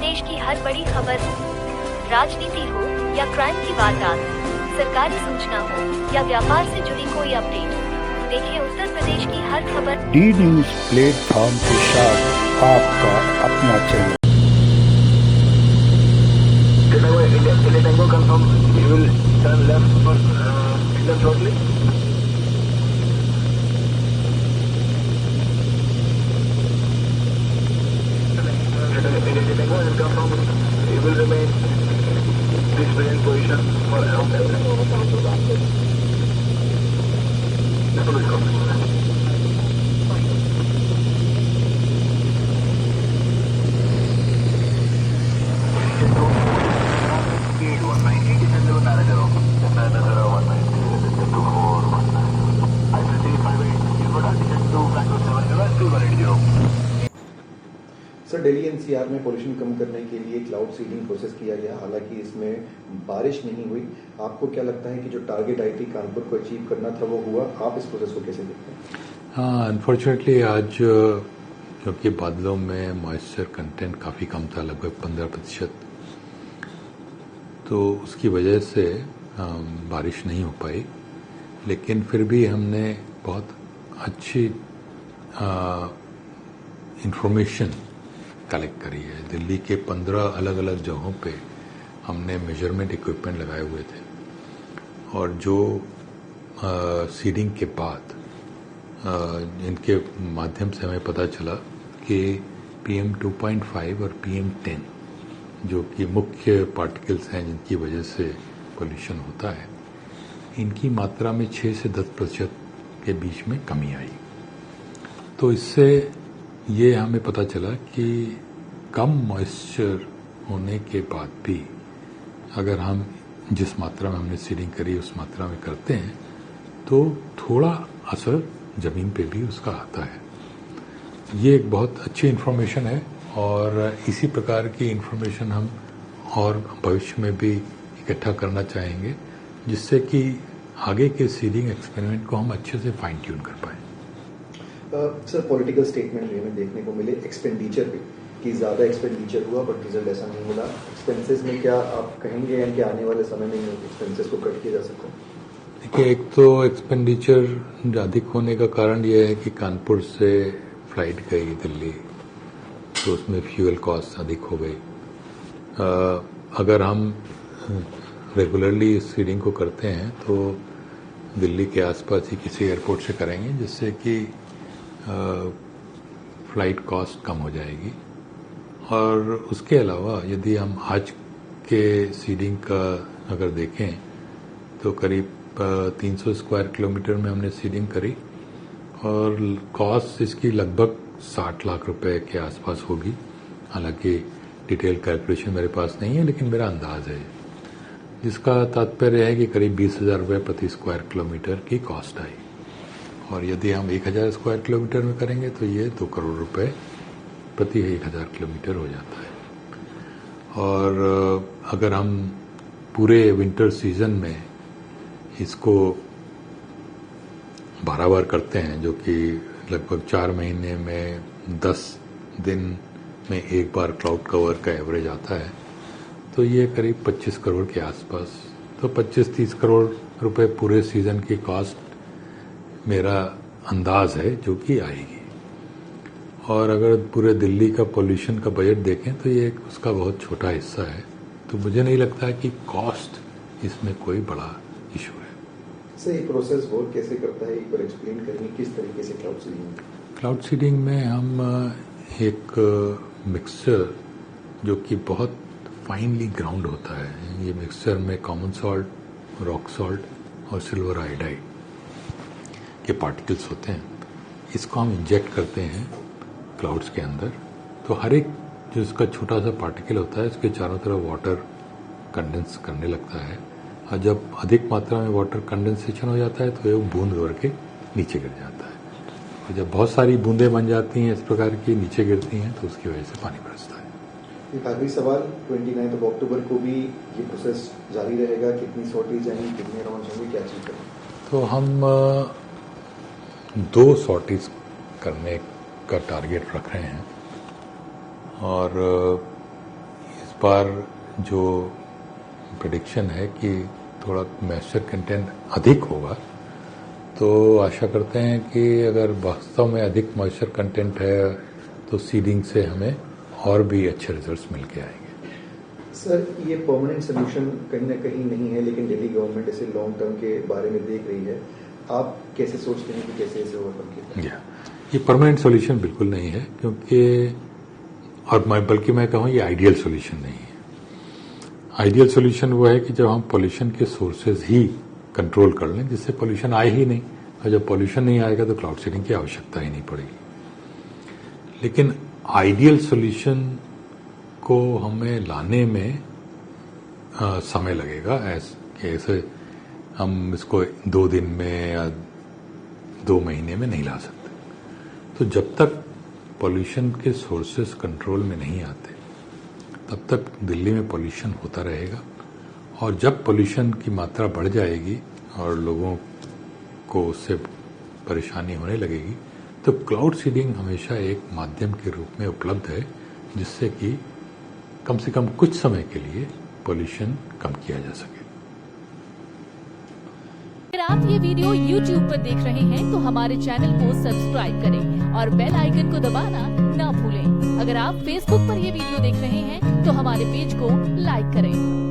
प्रदेश की हर बड़ी खबर हो, राजनीति हो या क्राइम की वारदात, सरकारी सूचना हो या व्यापार से जुड़ी कोई अपडेट, देखिए उत्तर प्रदेश की हर खबर। डी न्यूज प्लेटफॉर्म के साथ आपका अपना channel. Confirm you will turn left for England shortly. You will remain this present position for around 7. Sir, Delhi NCR में पोल्यूशन कम करने के लिए क्लाउड सीडिंग प्रोसेस किया गया, हालांकि इसमें बारिश नहीं हुई। आपको क्या लगता है कि जो टारगेट आई थी कानपुर को अचीव करना था वो हुआ? आप इस प्रोसेस को कैसे देखते हैं? हाँ, अनफॉर्चुनेटली आज क्योंकि बादलों में मॉइस्चर कंटेंट काफ़ी कम था, लगभग 15%, तो उसकी वजह से बारिश नहीं हो पाई। लेकिन फिर भी हमने बहुत अच्छी इंफॉर्मेशन कलेक्ट करी है। दिल्ली के 15 अलग अलग जगहों पे हमने मेजरमेंट इक्विपमेंट लगाए हुए थे और जो सीडिंग के बाद इनके माध्यम से हमें पता चला कि PM 2.5 और PM 10 जो कि मुख्य पार्टिकल्स हैं जिनकी वजह से पोल्यूशन होता है, इनकी मात्रा में 6 से 10% के बीच में कमी आई। तो इससे ये हमें पता चला कि कम मॉइस्चर होने के बाद भी अगर हम जिस मात्रा में हमने सीडिंग करी उस मात्रा में करते हैं तो थोड़ा असर जमीन पे भी उसका आता है। ये एक बहुत अच्छी इन्फॉर्मेशन है और इसी प्रकार की इन्फॉर्मेशन हम और भविष्य में भी इकट्ठा करना चाहेंगे, जिससे कि आगे के सीडिंग एक्सपेरिमेंट को हम अच्छे से फाइन ट्यून कर पाएं। सर, पॉलिटिकल स्टेटमेंट हमें देखने को मिले एक्सपेंडिचर पे कि ज्यादा एक्सपेंडिचर हुआ बट रिजल्ट ऐसा नहीं मिला। एक्सपेंसेस में क्या आप कहेंगे कि आने वाले समय में एक्सपेंसेस को कट किया जा सकता है? देखिए, एक तो एक्सपेंडिचर अधिक होने का कारण यह है कि कानपुर से फ्लाइट गई दिल्ली, तो उसमें फ्यूल कॉस्ट अधिक हो गई। अगर हम रेगुलरली इस सीडिंग को करते हैं तो दिल्ली के आसपास ही किसी एयरपोर्ट से करेंगे, जिससे कि फ्लाइट कॉस्ट कम हो जाएगी। और उसके अलावा यदि हम आज के सीडिंग का अगर देखें तो करीब 300 स्क्वायर किलोमीटर में हमने सीडिंग करी और कॉस्ट इसकी लगभग 60 लाख रुपए के आसपास होगी। हालांकि डिटेल कैलकुलेशन मेरे पास नहीं है, लेकिन मेरा अंदाज है, जिसका तात्पर्य है कि करीब 20,000 रुपये प्रति स्क्वायर किलोमीटर की कॉस्ट आई। और यदि हम 1,000 स्क्वायर किलोमीटर में करेंगे तो ये 2 करोड़ रुपए प्रति 1,000 किलोमीटर हो जाता है। और अगर हम पूरे विंटर सीजन में इसको 12 बार करते हैं, जो कि लगभग 4 महीने में 10 दिन में एक बार क्लाउड कवर का एवरेज आता है, तो ये करीब 25 करोड़ के आसपास, तो 25-30 करोड़ रुपए पूरे सीजन की कॉस्ट मेरा अंदाज है जो कि आएगी। और अगर पूरे दिल्ली का पोल्यूशन का बजट देखें तो ये उसका बहुत छोटा हिस्सा है, तो मुझे नहीं लगता है कि कॉस्ट इसमें कोई बड़ा इशू है। सर, ये प्रोसेस वर्क कैसे करता है, एक बार एक्सप्लेन करेंगे किस तरीके से क्लाउड सीडिंग? क्लाउड सीडिंग में हम एक मिक्सचर जो कि बहुत फाइनली ग्राउंड होता है, ये मिक्सचर में कॉमन सॉल्ट, रॉक सॉल्ट और सिल्वर आयोडाइड के पार्टिकल्स होते हैं, इसको हम इंजेक्ट करते हैं क्लाउड्स के अंदर। तो हर एक जो इसका छोटा सा पार्टिकल होता है उसके चारों तरफ वाटर कंडेंस करने लगता है, और जब अधिक मात्रा में वाटर कंडेंसेशन हो जाता है तो ये बूंद भर के नीचे गिर जाता है। और जब बहुत सारी बूंदें बन जाती हैं इस प्रकार की नीचे गिरती हैं तो उसकी वजह से पानी बरसता है। एक आखिरी सवाल, 29 अक्टूबर को भी ये प्रोसेस जारी रहेगा? कितनी सॉर्टीज आएंगी, कितने राउंड होंगे, क्या चीज करेंगे? तो हम 2 सॉर्टीज करने का टारगेट रख रहे हैं और बार जो प्रेडिक्शन है कि थोड़ा मॉइस्चर कंटेंट अधिक होगा, तो आशा करते हैं कि अगर वास्तव में अधिक मॉइस्चर कंटेंट है तो सीडिंग से हमें और भी अच्छे रिजल्ट्स मिल के आएंगे। सर, ये परमानेंट सोल्यूशन कहीं ना कहीं नहीं है, लेकिन दिल्ली गवर्नमेंट इसे लॉन्ग टर्म के बारे में देख रही है। आप कैसे सोचते हैं कि कैसे इसे ओवरकम किया जाए? ये परमानेंट सॉल्यूशन बिल्कुल नहीं है, क्योंकि और बल्कि मैं कहूँ ये आइडियल सॉल्यूशन नहीं है। आइडियल सॉल्यूशन वो है कि जब हम पोल्यूशन के सोर्सेज ही कंट्रोल कर लें, जिससे पोल्यूशन आए ही नहीं, और जब पोल्यूशन नहीं आएगा तो क्लाउड सीडिंग की आवश्यकता ही नहीं पड़ेगी। लेकिन आइडियल सॉल्यूशन को हमें लाने में समय लगेगा। ऐसे हम इसको 2 दिन में या 2 महीने में नहीं ला सकते। तो जब तक पोल्यूशन के सोर्सेस कंट्रोल में नहीं आते तब तक दिल्ली में पोल्यूशन होता रहेगा, और जब पोल्यूशन की मात्रा बढ़ जाएगी और लोगों को उससे परेशानी होने लगेगी तो क्लाउड सीडिंग हमेशा एक माध्यम के रूप में उपलब्ध है, जिससे कि कम से कम कुछ समय के लिए पोल्यूशन कम किया जा सके। अगर आप ये वीडियो YouTube पर देख रहे हैं तो हमारे चैनल को सब्सक्राइब करें और बेल आइकन को दबाना ना भूलें। अगर आप Facebook पर ये वीडियो देख रहे हैं तो हमारे पेज को लाइक करें।